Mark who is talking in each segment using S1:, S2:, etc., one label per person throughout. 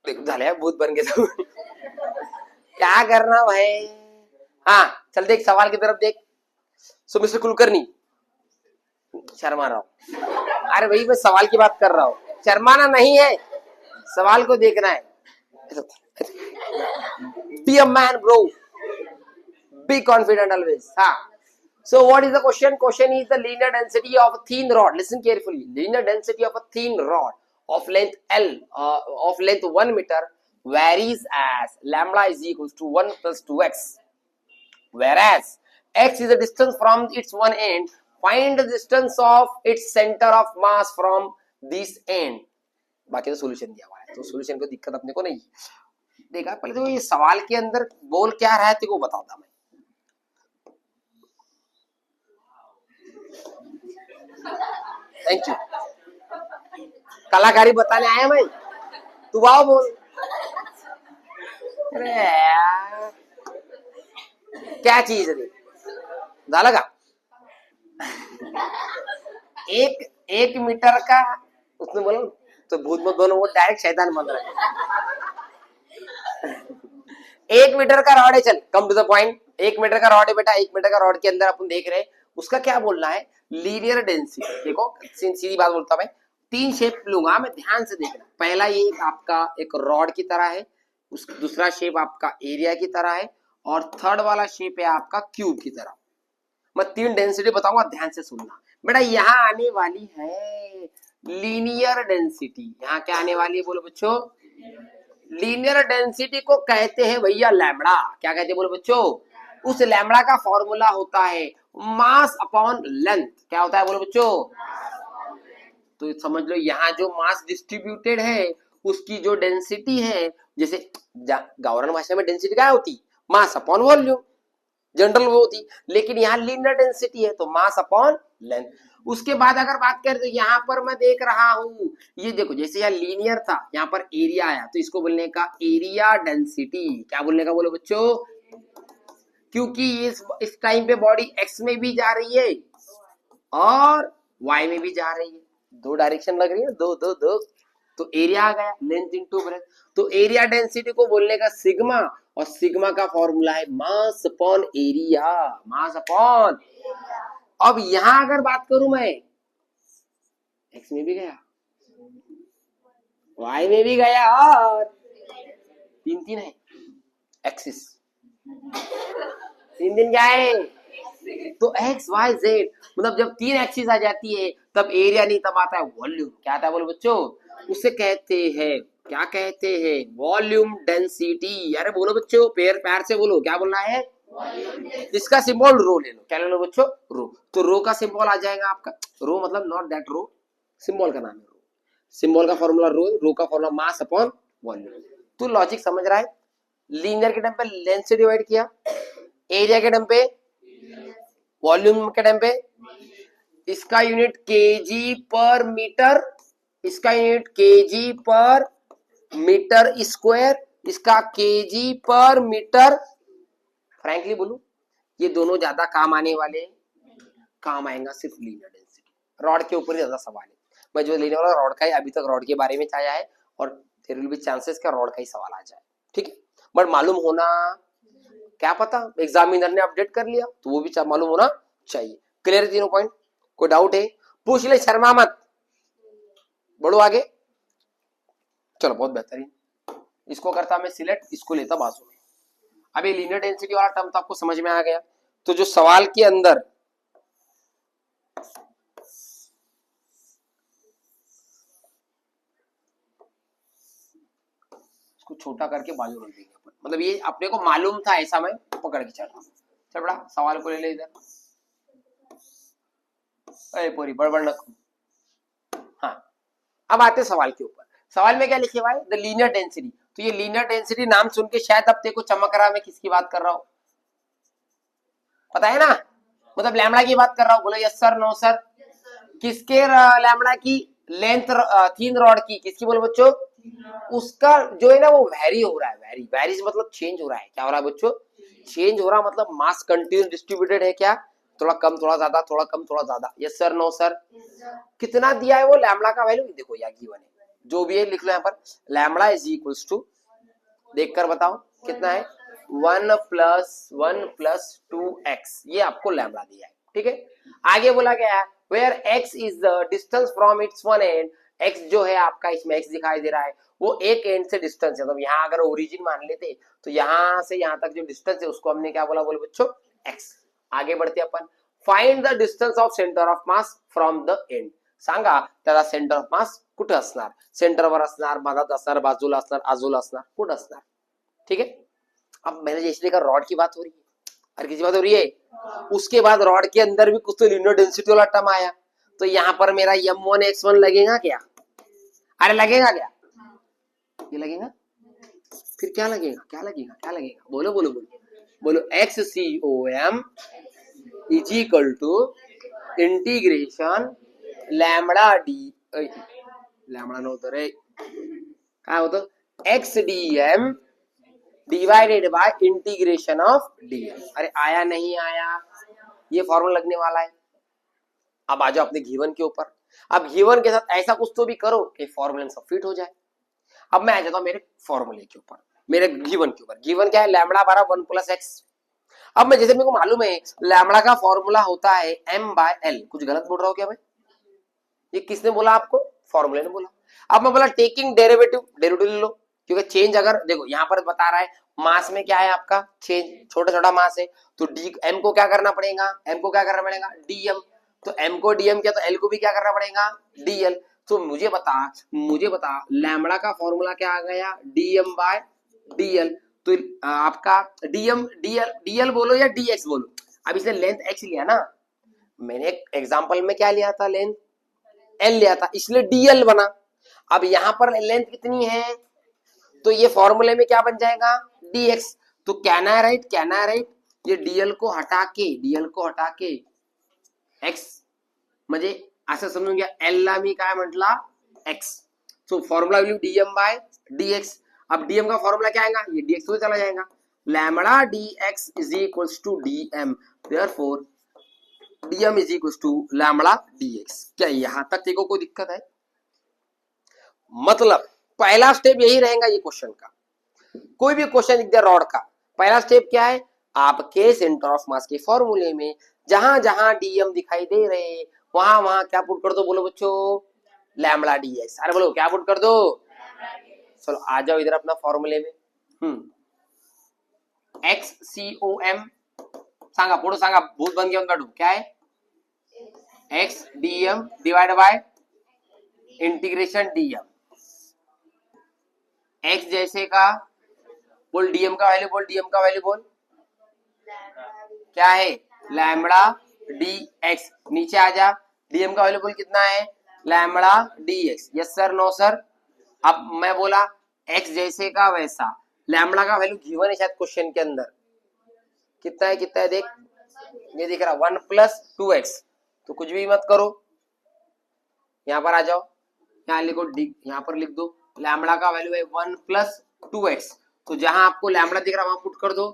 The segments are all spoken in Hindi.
S1: देखो झाले भूत बन गए तो क्या करना भाई। हाँ चल देख सवाल की तरफ देख। सो मिस्टर कुलकर्णी शर्मा रहा हूं। अरे भाई मैं सवाल की बात कर रहा हूँ, शर्माना नहीं है, सवाल को देखना है। Be a man bro, be confident always. हाँ so what is the question is the linear density of a thin rod. Listen carefully. Linear density of a thin rod of length L of length 1 meter varies as lambda is equals to 1 plus 2x, whereas x is the distance from its one end. Find the distance of its center of mass from this end. बाकी तो सोल्यूशन दिया हुआ है, तो सोल्यूशन को दिक्कत अपने को नहीं देखा। पहले तो ये सवाल के अंदर बोल क्या रहा है तेरे को बताता मैं। थैंक यू, कलाकारी बताने आया भाई, तू वाओ बोल। अरे यार क्या चीज है झाला का? एक मीटर का उसने बोला तो भूत मत बोलो, वो डायरेक्ट शैतान बन रहा है। 1 मीटर का रॉड है, चल come to the point. 1 metre का रॉड है बेटा, 1 मीटर का रॉड के अंदर अपन देख रहे हैं उसका क्या बोलना है, लीनियर डेंसिटी। देखो सीधी बात बोलता मैं, 3 शेप लूंगा मैं, ध्यान से देखना। पहला ये आपका एक रॉड की तरह है, दूसरा शेप आपका एरिया की तरह है, और थर्ड वाला शेप है आपका क्यूब की तरह। मैं 3 डेंसिटी बताऊंगा, ध्यान से सुनना बेटा। यहाँ आने वाली है लीनियर डेंसिटी। यहाँ क्या आने वाली है बोलो बच्चों? लीनियर डेंसिटी को कहते हैं भैया लैम्बडा। क्या कहते हैं बोलो बच्चों? उस लैम्बडा का फॉर्मूला होता है मास अपॉन लेंथ। क्या होता है बोलो बच्चों? तो समझ लो यहाँ जो मास डिस्ट्रीब्यूटेड है उसकी जो डेंसिटी है, जैसे गावरान भाषा में डेंसिटी क्या होती? मास अपॉन वॉल्यूम, जनरल वो होती। लेकिन यहाँ लीनियर डेंसिटी है तो मास अपॉन लेंथ। उसके बाद अगर बात करें तो यहाँ पर मैं देख रहा हूं, ये देखो जैसे यहाँ लीनियर था, यहाँ पर एरिया आया तो इसको बोलने का एरिया डेंसिटी। क्या बोलने का बोलो बच्चों? क्योंकि इस टाइम पे बॉडी एक्स में भी जा रही है और वाई में भी जा रही है, 2 डायरेक्शन लग रही है, दो दो दो, तो एरिया आ गया लेंथ इनटू ब्रेथ। तो एरिया डेंसिटी को बोलने का सिग्मा, और सिग्मा का फॉर्मूला है mass upon area, mass upon. अब यहां अगर बात करूं मैं, एक्स में भी गया, वाई में भी गया, और 3 है एक्सिस, 3 क्या है? तो एक्स वाई जेड, मतलब जब 3 एक्सिस आ जाती है तब एरिया नहीं, तब आता है वॉल्यूम। क्या आता है बोलो बच्चों? उसे कहते हैं, क्या कहते हैं? Volume density. अरे बोलो बच्चों, पैर से बोलो, क्या बोलना है? इसका सिंबल रो ले लो। क्या ले लो बच्चों? रो। तो रो का सिंबल आ जाएगा आपका, रो मतलब नॉट दैट रो, सिंबल का नाम है रो। सिंबल का फॉर्मूला रो, रो का फॉर्मूला मास अपॉन वॉल्यूम। तू लॉजिक समझ रहा है? लीनियर के टाइम पे लेंथ से डिवाइड किया, एरिया के टाइम पे वॉल्यूम के टाइम पे, इसका यूनिट केजी पर मीटर, इसका यूनिट केजी पर मीटर स्क्वायर, इसका केजी पर मीटर। फ्रैंकली बोलूं, ये दोनों ज्यादा काम आने वाले, काम आएगा सिर्फ लीनियर डेंसिटी। रॉड के ऊपर ही ज्यादा सवाल है। मैं जो लेने वाला रॉड का है, अभी तक रॉड के बारे में आया है, और देयर विल बी चांसेस का रॉड का ही सवाल आ जाए, ठीक है। बट मालूम होना, क्या पता एग्जामिनर ने अपडेट कर लिया तो वो भी मालूम होना चाहिए। Clear 3 point? कोई डाउट है पूछ ले, शर्मा मत, बढ़ो आगे। चलो बहुत बेहतरीन, इसको करता मैं सिलेक्ट, इसको लेता बाजू में। अभी लीनियर डेंसिटी वाला टर्म तो आपको समझ में आ गया। तो जो सवाल के अंदर इसको छोटा करके बाजू रख देंगे, मतलब ये अपने को मालूम था, ऐसा मैं पकड़ के चल रहा हूं। चल बड़ा सवाल को ले ले इधर, पूरी बड़बड़ न। हाँ अब आते सवाल के ऊपर। सवाल में क्या लिखे हुआ है? The linear density. तो ये लीनियर डेंसिटी नाम सुन के शायद अब तेरे को चमक रहा, मैं किसकी बात कर रहा हूं पता है ना? मतलब लैम्बडा की बात कर रहा हूं। बोलो यस सर, नो सर। किसके लैम्बडा की? लेंथ थिन रॉड की। किसकी बोलो बच्चों? उसका जो है ना वो वेरी हो रहा है। वेरी मतलब चेंज हो रहा है। क्या हो रहा है बच्चों? चेंज हो रहा, मतलब मास कंटिन्यूस डिस्ट्रीब्यूटेड है। क्या? थोड़ा कम थोड़ा ज्यादा, थोड़ा कम थोड़ा ज्यादा। Yes sir, no sir. कितना दिया है वो लैम्बडा का वैल्यू? देखो यहाँ गिवन है, जो भी है लिख लो यहाँ पर, लैम्बडा इज इक्वल्स टू, देखकर बताओ कितना है, 1 + 1 + 2x, ये आपको लैम्बडा दिया है, ठीक है। आगे बोला गया है where x is the distance from its one end, x जो है आपका, इसमें x दिखाई दे रहा है, वो एक एंड से डिस्टेंस है, तो यहाँ अगर ओरिजिन मान लेते तो यहाँ से यहाँ तक जो डिस्टेंस है उसको हमने क्या बोला, बोले बच्चों x। आगे बढ़ते अपन, find the distance of centre of mass from the end, सांगा त्याचा सेंटर ऑफ मास कुठे असणार, सेंटरवर असणार, मधात असणार, बाजूला असणार, आजूला असणार, कुठे असणार, ठीक है। अब मैंने जैसे देखा रॉड की बात हो रही है, और किसी बात हो रही है, उसके बाद रॉड के अंदर भी कुछ तो लिनियर डेंसिटी वाला टर्म आया, तो यहाँ पर मेरा m1x1 लगेगा क्या, अरे लगेगा क्या, ये लगेगा, फिर क्या लगेगा, क्या लगेगा, क्या लगेगा, बोलो बोलो बोलो बोलो, XCOM is equal to integration lambda D, lambda नव्हतं रे, काय होतं, XDM divided by integration of DM. अरे आया नहीं आया, ये फॉर्मूला लगने वाला है। अब आ जाओ अपने गिवन के ऊपर, अब गिवन के साथ ऐसा कुछ तो भी करो कि फॉर्मूला सब फिट हो जाए। अब मैं आ जाता हूं मेरे फॉर्मूले के ऊपर, मेरे गिवन के ऊपर। गिवन क्या है, लैम्बडा बारा 1 + x। अब मैं जैसे मेरे को मालूम है लैम्बडा का फॉर्मूला होता है m/l, कुछ गलत बोल रहा हूं क्या मैं, ये किसने बोला आपको, फॉर्मूले ने बोला। अब मैं बोला टेकिंग डेरिवेटिव, डेरिवेटिव ले लो, क्योंकि चेंज अगर देखो यहाँ पर बता रहा है मास में क्या है आपका चेंज, छोटा छोटा मास है, तो डी एम को क्या करना पड़ेगा, एम को क्या करना पड़ेगा डीएम, तो एम को डीएम किया तो एल को भी क्या करना पड़ेगा डीएल। तो मुझे बता लैम्बडा का फॉर्मूला क्या आ गया, dm/dl। तो आपका डीएल बोलो या डीएक्स बोलो, अब इसने लेंथ एक्स लिया ना, मैंने एक एग्जांपल में क्या लिया था, लेंथ एल लिया था, इसलिए डीएल बना। अब यहां पर लेंथ कितनी है, तो ये फॉर्मूले में क्या बन जाएगा डीएक्स। तो कैन आई राइट ये डीएल को हटा के एक्स, म्हणजे असं समजून घ्या एल ला मी काय म्हटला x, so formula value dm/dx। अब dm का फॉर्मूला क्या आएगा, ये dx तो चला जाएगा, lambda dx is equals to dm, therefore dm is equals to lambda dx। क्या यहां तक देखो कोई दिक्कत है, मतलब पहला स्टेप यही रहेगा ये क्वेश्चन का, कोई भी क्वेश्चन लिख दिया रॉड का, पहला स्टेप क्या है, आपके सेंटर ऑफ मास के फॉर्मूले में जहां जहां डीएम दिखाई दे रहे वहां वहां क्या पुट कर दो, बोलो बच्चों लैम्बडा डीएक्स। अरे बोलो क्या पुट कर दो, चलो आ जाओ इधर अपना फॉर्मूले में, XCOM सांगा पुढे सांगा, भूत बन घेऊन काढू, क्या है XDM divide by integration DM, x जैसे का बोल, डीएम का वैल्यू बोल, डीएम का वैल्यू बोल, क्या है लैम्बडा dx, नीचे आ जा, डीएम का वैल्यू बोल कितना है lambda dx, yes sir no sir. अब मैं बोला x जैसे का वैसा, लैम्बडा का वैल्यू गिवन है शायद क्वेश्चन के अंदर, कितना है देख, ये दिख रहा 1 + 2x, तो कुछ भी मत करो, यहाँ पर आ जाओ, यहाँ लिखो यहाँ पर लिख दो लैम्बडा का वैल्यू है 1 + 2x, तो जहां आपको लैम्बडा दिख रहा है वहां पुट कर दो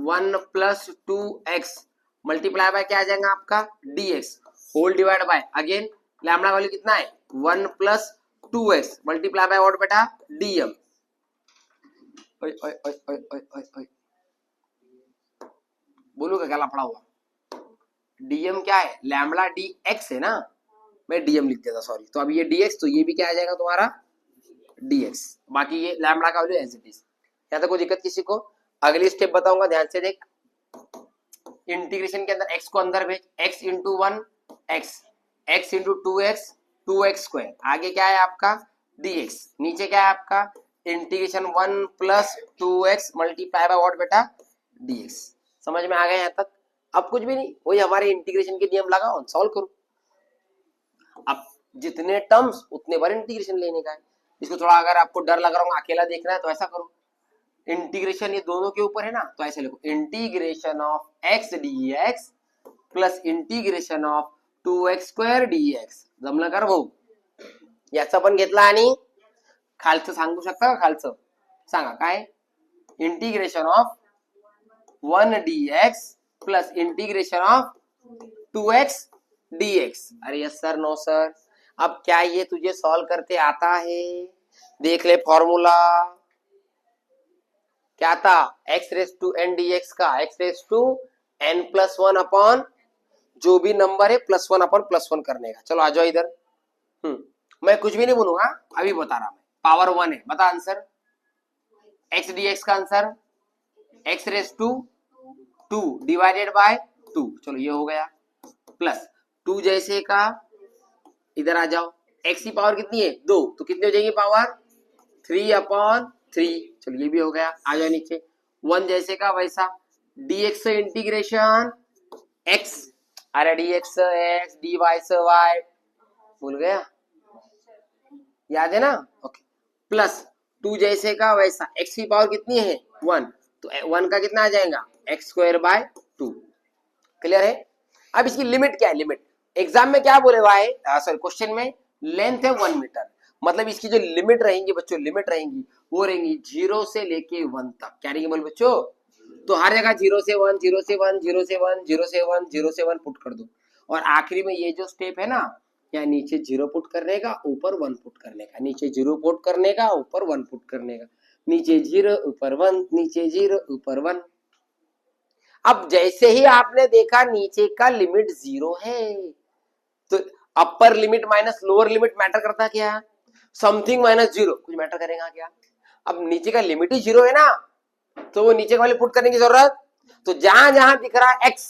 S1: 1 + 2x मल्टीप्लाई बाय क्या आ जाएगा आपका dx whole divide by, again lambda value कितना है 1 + 2x मल्टीप्लाई बाय व्हाट बेटा dm। ओए ओए ओए ओए ओए ओए ओए बोलू का क्या लफड़ा हुआ, dm क्या है लैम्बडा dx है ना, मैं dm लिख देता सॉरी, तो अब ये dx, तो ये भी क्या आ जाएगा तुम्हारा dx, बाकी ये लैम्बडा का वैल्यू एज इट इज। यहाँ तक कोई दिक्कत किसी को, अगली स्टेप बताऊंगा ध्यान से देख, इंटीग्रेशन के अंदर x को अंदर भेज, x into 1 x into 2x 2x², आगे क्या है आपका dx, नीचे क्या है आपका integration 1 + 2x multiply by what बेटा dx। समझ में आ गया यहाँ तक, अब कुछ भी नहीं, वही हमारे इंटीग्रेशन के नियम लगाओ, सॉल्व करो। अब जितने टर्म्स उतने बार इंटीग्रेशन लेने का है, इसको थोड़ा अगर आपको डर लग रहा होगा अकेला देखना है तो ऐसा करो, इंटीग्रेशन ये दोनों के ऊपर है ना, तो ऐसे लिखो integration of x dx plus integration of 2x² dx, जमलं कर भाऊ, याचा पण घेतला आणि खालचं सांगू शकता का, खालचं सांगा काय, integration of 1 dx plus integration of 2x dx। अरे यस सर नो सर, अब क्या ये तुझे सॉल्व करते आता है? देख ले फॉर्मूला क्या था, X raise to N D X का X raise to N plus one upon जो भी नंबर है plus one upon plus one करने का। चलो आ जाओ इधर। मैं कुछ भी नहीं बोलूंगा, अभी बता रहा मैं। पावर वन है, बता आंसर। एक्स डी एक्स का answer X raise to two divided by two. चलो ये हो गया, प्लस टू जैसे का इधर आ जाओ, एक्स की पावर कितनी है दो, तो कितनी हो जाएगी पावर थ्री अपॉन थ्री। चलो ये भी हो गया, आ जाओ नीचे। वन जैसे का वैसा dx इंटीग्रेशन x, अरे dx x dy y, भूल गया, याद है ना? ओके, प्लस टू जैसे का वैसा x की पावर कितनी है वन, तो वन का कितना आ जाएगा x square by two. Clear है? अब इसकी लिमिट क्या है? लिमिट एग्जाम में क्या बोले भाई, सॉरी क्वेश्चन में लेंथ है 1 मीटर, मतलब इसकी जो लिमिट रहेंगी बच्चों, लिमिट रहेंगी वो रहेंगी 0 से लेके 1 तक। क्या रहेंगी बोल बच्चों? तो हर जगह 0 से 1 0 से 1 0 से 1 0 से 1 0 से 1 पुट कर दो, और आखिरी में ये जो स्टेप है ना, या नीचे 0 पुट करने का ऊपर 1 पुट करने का, नीचे 0 पुट करने का ऊपर 1 पुट करने का, नीचे 0 ऊपर 1 नीचे 0 ऊपर 1। अब जैसे ही आपने देखा नीचे का लिमिट 0 है, तो upper limit minus lower limit matter करता क्या? समथिंग माइनस 0 कुछ मैटर करेगा क्या? अब नीचे का लिमिट ही 0 है ना, तो वो नीचे वाले पुट करने की जरूरत, तो जहां जहां दिख रहा है x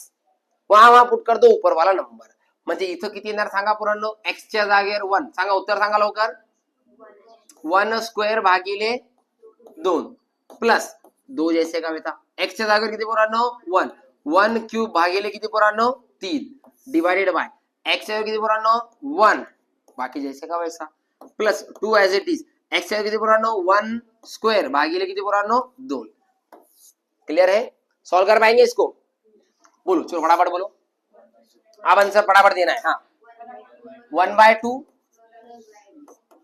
S1: वहां वहां पुट कर दो ऊपर वाला नंबर। म्हणजे इथं किती येणार सांगा पुरांनो? x च्या जागेवर 1 सांगा, उत्तर सांगा लवकर। 1 स्क्वेअर भागिले 2 प्लस 2 जैसे का बेटा x च्या जागेवर किती पुरांनो 1, 1 क्यूब भागिले किती पुरांनो 3 डिवाइडेड बाय x च्या जागेवर किती पुरांनो 1 बाकी जैसे का वैसा, plus 2 as it is x च्या जागेवर किती पुरांनो 1 स्क्वेअर भागिले किती पुरांनो 2। क्लियर है? सॉल्व कर पाएंगे इसको? बोलो चलो फटाफट बोलो, अब आंसर फटाफट देना है। हाँ, 1/2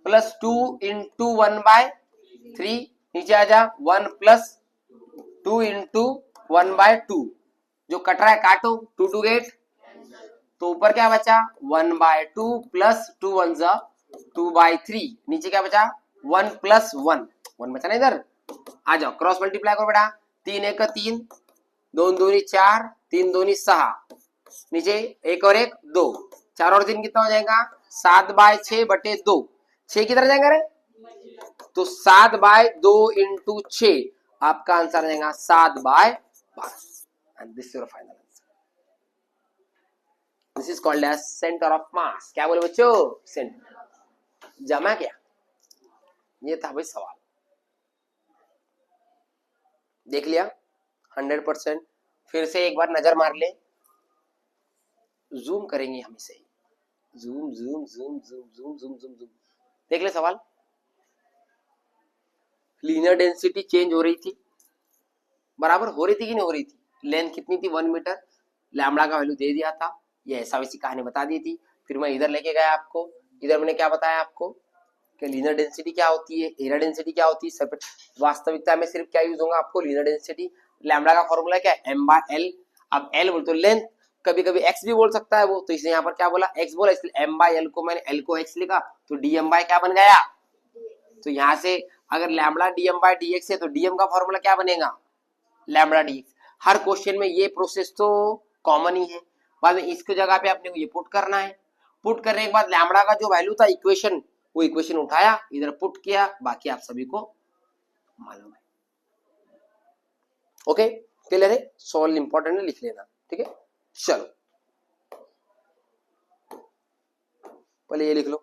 S1: प्लस 2 इंटू 1/3, नीचे आ जा 1 प्लस 2 इंटू 1/2, जो कट रहा है काटो, 2 टू गेट, तो ऊपर क्या बचा 1/2 प्लस 2 1 जा 2/3, नीचे क्या बचा 1 प्लस 1 1 बचा ना इधर, आ जाओ क्रॉस मल्टीप्लाई करो बेटा, 3 एक 3 2 दूनी 4 3 दूनी 6, नीचे एक और एक 2, 4 और 3 कितना हो जाएगा 7/6 बटे 2, 6 किधर जाएगा रे, तो 7/2 इंटू 6, आपका आंसर आ जाएगा 7/12। And this is your final answer. This is called as centre of mass. क्या बोले बच्चों? सेंटर। जमा क्या? ये था भाई सवाल, देख लिया 100%। फिर से एक बार नजर मार ले, जूम करेंगे हम इसे, zoom zoom zoom zoom zoom zoom zoom zoom, देख ले सवाल। लीनियर डेंसिटी चेंज हो रही थी, बराबर हो रही थी कि नहीं हो रही थी? लेंथ कितनी थी 1 मीटर, लैम्बडा का वैल्यू दे दिया था, ये ऐसा वैसी कहानी बता दी थी। फिर मैं इधर लेके गया आपको, इधर मैंने क्या बताया आपको कि लीनियर डेंसिटी क्या होती है, एरिया डेंसिटी क्या होती है। वास्तविकता में सिर्फ क्या यूज होगा आपको, लीनियर डेंसिटी। लैम्बडा का फॉर्मूला क्या है m/l, अब l बोल तो लेंथ, कभी कभी x भी बोल सकता है वो, तो इसने यहाँ पर क्या बोला x बोला, इसलिए m/l को मैंने l को x लिखा, तो dm बाय क्या बन गया, तो यहाँ से अगर लैम्बडा dm/dx है तो dm का फॉर्मूला क्या बनेगा लैम्बडा dx। हर क्वेश्चन में ये प्रोसेस तो कॉमन ही है, बाद में इसकी जगह पे आपने ये पुट करना है, पुट करने के बाद लैम्बडा का जो वैल्यू था इक्वेशन, वो इक्वेशन उठाया इधर पुट किया, बाकी आप सभी को मालूम है। ओके क्लियर है? सॉल्व इंपॉर्टेंट है, लिख लेना, ठीक है। चलो पहले ये लिख लो,